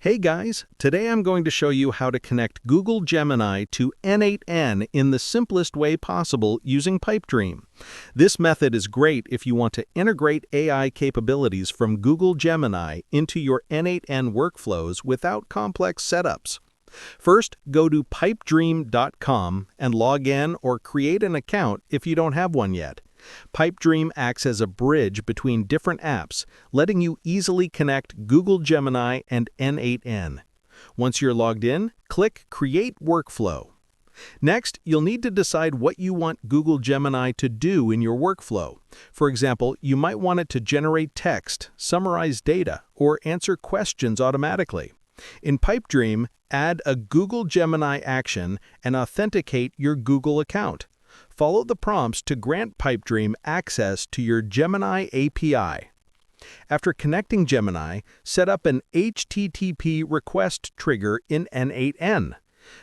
Hey guys, today I'm going to show you how to connect Google Gemini to n8n in the simplest way possible using Pipedream. This method is great if you want to integrate AI capabilities from Google Gemini into your n8n workflows without complex setups. First, go to pipedream.com and log in or create an account if you don't have one yet. Pipedream acts as a bridge between different apps, letting you easily connect Google Gemini and n8n. Once you're logged in, click Create Workflow. Next, you'll need to decide what you want Google Gemini to do in your workflow. For example, you might want it to generate text, summarize data, or answer questions automatically. In Pipedream, add a Google Gemini action and authenticate your Google account. Follow the prompts to grant Pipedream access to your Gemini API. After connecting Gemini, set up an HTTP request trigger in n8n.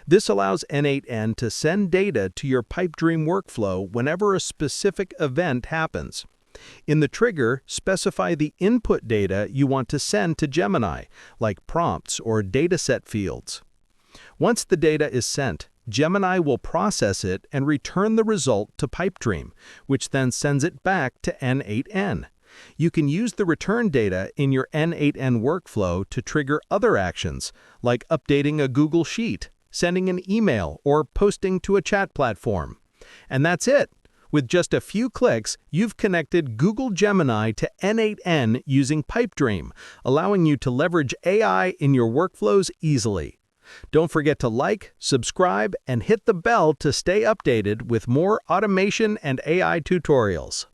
This allows n8n to send data to your Pipedream workflow whenever a specific event happens. In the trigger, specify the input data you want to send to Gemini, like prompts or dataset fields. Once the data is sent, Gemini will process it and return the result to Pipedream, which then sends it back to n8n. You can use the return data in your n8n workflow to trigger other actions, like updating a Google Sheet, sending an email, or posting to a chat platform. And that's it! With just a few clicks, you've connected Google Gemini to n8n using Pipedream, allowing you to leverage AI in your workflows easily. Don't forget to like, subscribe, and hit the bell to stay updated with more automation and AI tutorials.